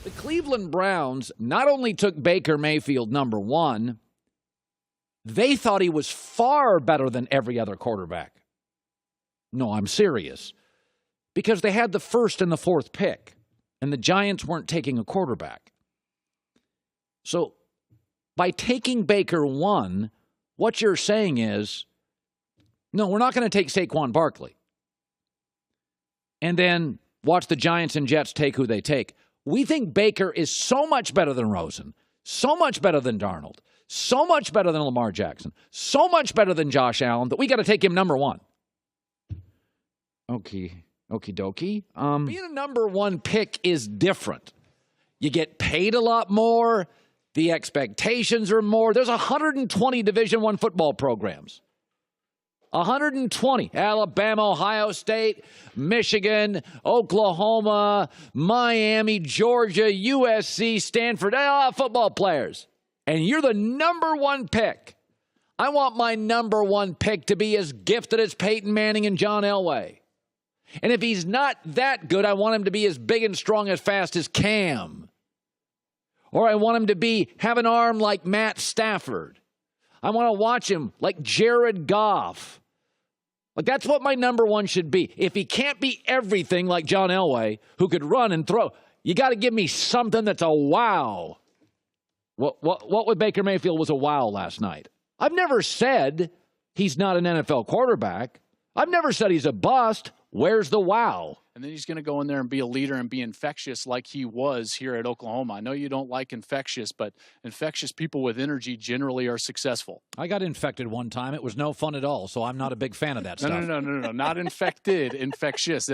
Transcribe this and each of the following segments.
The Cleveland Browns not only took Baker Mayfield number 1, they thought he was far better than every other quarterback. No, I'm serious. Because they had the first and the 4th pick, and the Giants weren't taking a quarterback. So by taking Baker 1, what you're saying is, no, we're not going to take Saquon Barkley. And then watch the Giants and Jets take who they take. We think Baker is so much better than Rosen, so much better than Darnold, so much better than Lamar Jackson, so much better than Josh Allen that we got to take him number 1. Okie dokie. Being a number 1 pick is different. You get paid a lot more. The expectations are more. There's 120 Division I football programs. 120. Alabama, Ohio State, Michigan, Oklahoma, Miami, Georgia, USC, Stanford, football players. And you're the number 1 pick. I want my number 1 pick to be as gifted as Peyton Manning and John Elway. And if he's not that good, I want him to be as big and strong as fast as Cam. Or I want him to have an arm like Matt Stafford. I want to watch him like Jared Goff. Like, that's what my number 1 should be. If he can't be everything like John Elway, who could run and throw, you got to give me something that's a wow. What with Baker Mayfield was a wow last night? I've never said he's not an NFL quarterback. I've never said he's a bust. Where's the wow? And then he's going to go in there and be a leader and be infectious like he was here at Oklahoma. I know you don't like infectious, but infectious people with energy generally are successful. I got infected one time. It was no fun at all, so I'm not a big fan of that stuff. No. Not infected, infectious.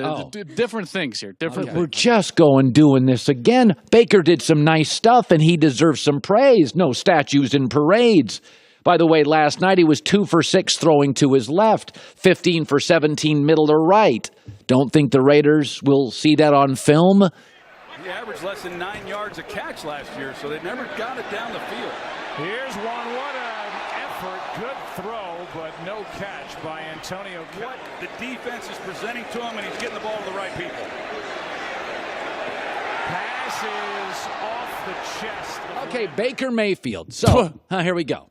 Different things here. Different. We're just doing this again. Baker did some nice stuff, and he deserves some praise. No statues and parades. By the way, last night he was 2 for 6 throwing to his left, 15 for 17 middle to right. Don't think the Raiders will see that on film? He averaged less than 9 yards a catch last year, so they never got it down the field. Here's one. What an effort. Good throw, but no catch by Antonio. What the defense is presenting to him, and he's getting the ball to the right people. Pass is off the chest. Okay, Baker Mayfield. So, here we go.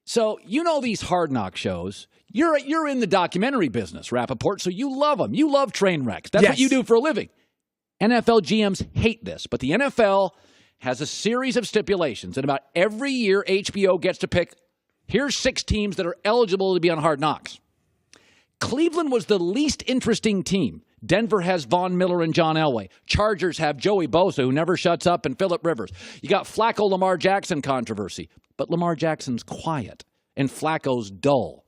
So, you know these Hard Knock shows. You're in the documentary business, Rappaport, so you love them. You love train wrecks. That's what you do for a living. NFL GMs hate this, but the NFL has a series of stipulations, and about every year HBO gets to pick, here's 6 teams that are eligible to be on Hard Knocks. Cleveland was the least interesting team. Denver has Von Miller and John Elway. Chargers have Joey Bosa, who never shuts up, and Phillip Rivers. You got Flacco-Lamar Jackson controversy. But Lamar Jackson's quiet, and Flacco's dull.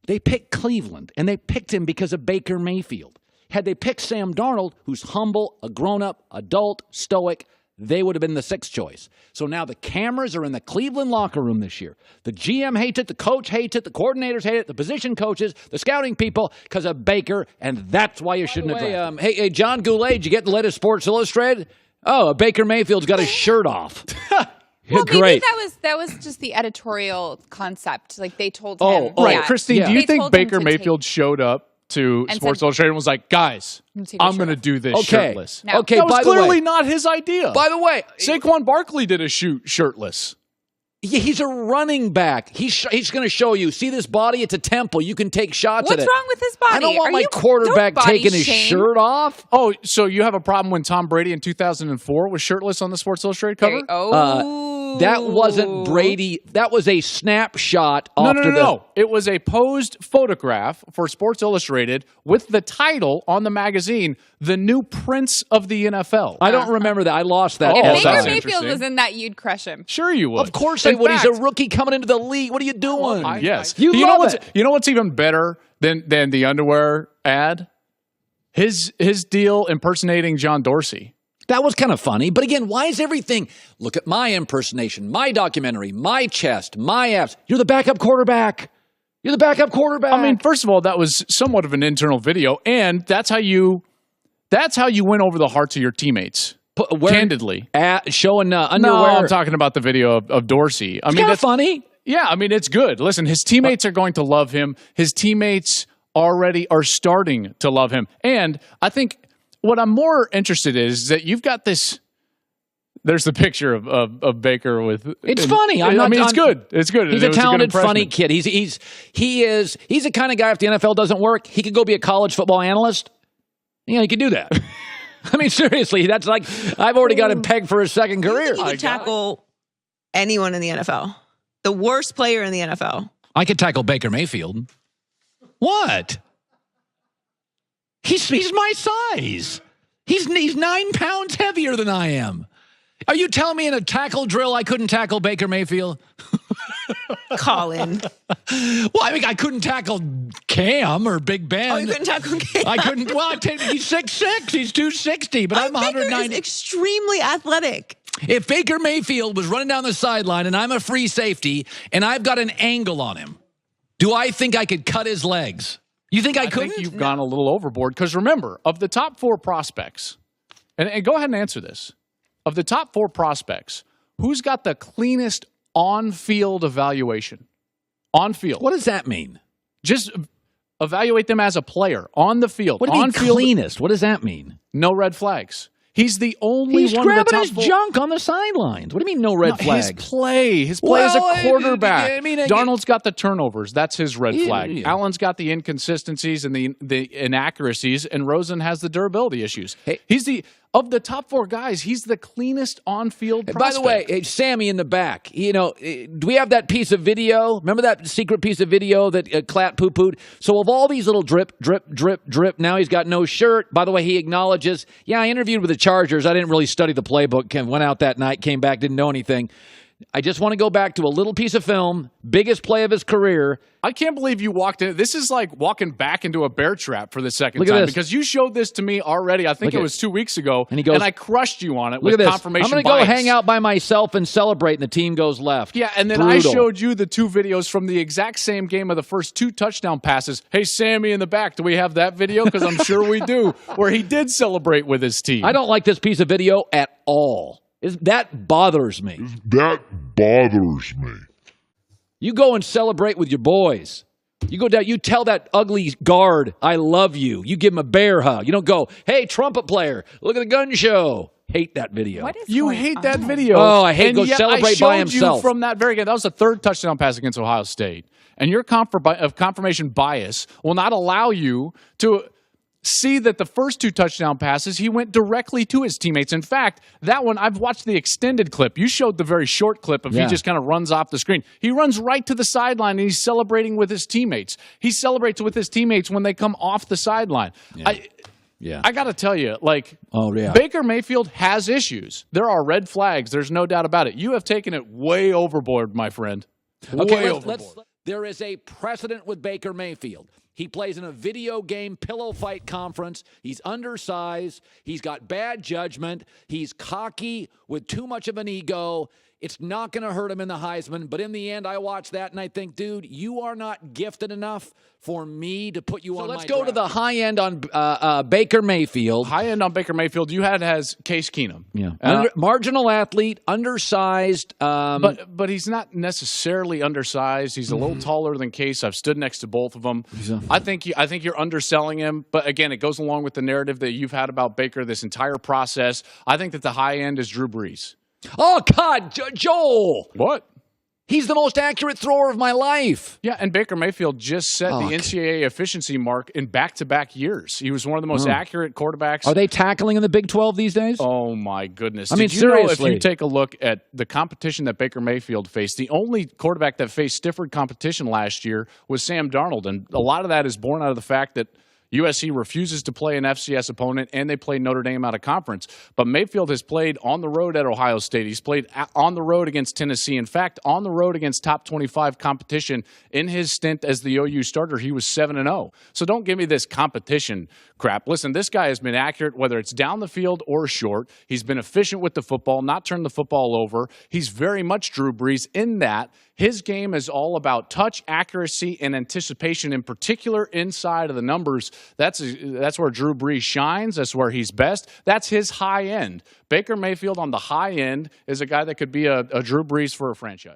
They picked Cleveland, and they picked him because of Baker Mayfield. Had they picked Sam Darnold, who's humble, a grown-up, adult, stoic, they would have been the 6th choice. So now the cameras are in the Cleveland locker room this year. The GM hates it, the coach hates it, the coordinators hate it, the position coaches, the scouting people, because of Baker, and that's why you shouldn't have drafted him. Hey, John Goulet, did you get the latest Sports Illustrated? Oh, Baker Mayfield's got his shirt off. Well, maybe Great. that was just the editorial concept. Like, they told him. Oh, right. Yeah. Christine, do you think Baker Mayfield showed up to and Sports said, Illustrated and was like, guys, I'm going to do this shirtless? No. Okay, That was by the clearly way, not his idea. By the way, Saquon Barkley did a shoot shirtless. he's a running back. He's going to show you. See this body? It's a temple. You can take shots at it. What's wrong with his body? I don't want Are my you- quarterback don't body taking his shame. shirt off. Oh, so you have a problem when Tom Brady in 2004 was shirtless on the Sports Illustrated cover? That wasn't Brady. That was a snapshot. No. It was a posed photograph for Sports Illustrated with the title on the magazine, "The New Prince of the NFL." I don't remember that. I lost that. Oh, If that's Baker interesting. Mayfield was in that, you'd crush him. Sure you would. Of course I In would. fact, He's a rookie coming into the league. What are you doing? yes. You love it. You know what's even better than the underwear ad? His deal impersonating John Dorsey. That was kind of funny. But again, why is everything, look at my impersonation, my documentary, my chest, my abs. You're the backup quarterback. You're the backup quarterback. I mean, first of all, that was somewhat of an internal video, and that's how you win over the hearts of your teammates. Candidly. Showing underwear. No, I'm talking about the video of Dorsey. I mean, that's funny. Yeah, I mean, it's good. Listen, his teammates are going to love him. His teammates already are starting to love him. And I think what I'm more interested in is that you've got this There's the picture of Baker with. It's funny. It's good. It's good. He's a talented, funny kid. He's the kind of guy. If the NFL doesn't work, he could go be a college football analyst. He could do that. I mean, seriously, that's like I've already got him pegged for his second career. He could tackle anyone in the NFL. The worst player in the NFL. I could tackle Baker Mayfield. What? He's my size. He's 9 pounds heavier than I am. Are you telling me in a tackle drill I couldn't tackle Baker Mayfield? Colin. Well, I mean, I couldn't tackle Cam or Big Ben. Oh, you couldn't tackle Cam? I couldn't. Well, he's 6'6". He's 260, but I'm 190. Baker is extremely athletic. If Baker Mayfield was running down the sideline and I'm a free safety and I've got an angle on him, do I think I could cut his legs? You think I couldn't? I think you've gone a little overboard because remember, of the top 4 prospects, and go ahead and answer this. Of the top 4 prospects, who's got the cleanest on-field evaluation? On-field. What does that mean? Just evaluate them as a player on the field. What do you mean cleanest? What does that mean? No red flags. He's the only He's one of the grabbing top his 4. junk on the sidelines. What do you mean no red flags? His play as a quarterback. Darnold's got the turnovers. That's his red flag. Yeah. Allen's got the inconsistencies and the inaccuracies, and Rosen has the durability issues. Hey. Of the top 4 guys, he's the cleanest on-field prospect. By the way, Sammy in the back, do we have that piece of video? Remember that secret piece of video that Klatt poo-pooed? So of all these little drip, now he's got no shirt. By the way, he acknowledges, I interviewed with the Chargers. I didn't really study the playbook. Went out that night, came back, didn't know anything. I just want to go back to a little piece of film, biggest play of his career. I can't believe you walked in. This is like walking back into a bear trap for the second time because you showed this to me already. I think it was 2 weeks ago, and I crushed you on it with confirmation I'm going to go hang out by myself and celebrate, and the team goes left. Yeah, and then I showed you the 2 videos from the exact same game of the first 2 touchdown passes. Hey, Sammy in the back, do we have that video? Because I'm sure we do, where he did celebrate with his team. I don't like this piece of video at all. That bothers me. You go and celebrate with your boys. You go down, you tell that ugly guard, I love you. You give him a bear hug. You don't go, hey, trumpet player, look at the gun show. Hate that video. What is you going hate on? that video. Oh, I hate go celebrate by himself. You from that very game. That was the 3rd touchdown pass against Ohio State. And your confirmation bias will not allow you to see that the first 2 touchdown passes, he went directly to his teammates. In fact, that one, I've watched the extended clip. You showed the very short clip of he just kind of runs off the screen. He runs right to the sideline, and he's celebrating with his teammates. He celebrates with his teammates when they come off the sideline. I got to tell you, Baker Mayfield has issues. There are red flags. There's no doubt about it. You have taken it way overboard, my friend. Way overboard. There is a precedent with Baker Mayfield. He plays in a video game pillow fight conference. He's undersized. He's got bad judgment. He's cocky with too much of an ego. It's not going to hurt him in the Heisman. But in the end, I watch that and I think, dude, you are not gifted enough for me to put you on my draft. Let's go to the high end on Baker Mayfield. High end on Baker Mayfield, you had as Case Keenum. Yeah. Marginal athlete, undersized. But he's not necessarily undersized. He's a little taller than Case. I've stood next to both of them. I think you're underselling him. But again, it goes along with the narrative that you've had about Baker this entire process. I think that the high end is Drew Brees. Oh, God, Joel. What? He's the most accurate thrower of my life. Yeah, and Baker Mayfield just set the NCAA efficiency mark in back-to-back years. He was one of the most accurate quarterbacks. Are they tackling in the Big 12 these days? Oh, my goodness. I mean, seriously. If you take a look at the competition that Baker Mayfield faced, the only quarterback that faced stiffer competition last year was Sam Darnold, and a lot of that is born out of the fact that USC refuses to play an FCS opponent, and they play Notre Dame out of conference. But Mayfield has played on the road at Ohio State. He's played on the road against Tennessee. In fact, on the road against top 25 competition in his stint as the OU starter, he was 7-0. So don't give me this competition crap. Listen, this guy has been accurate, whether it's down the field or short. He's been efficient with the football, not turned the football over. He's very much Drew Brees in that his game is all about touch, accuracy, and anticipation, in particular inside of the numbers. That's where Drew Brees shines. That's where he's best. That's his high end. Baker Mayfield on the high end is a guy that could be a Drew Brees for a franchise.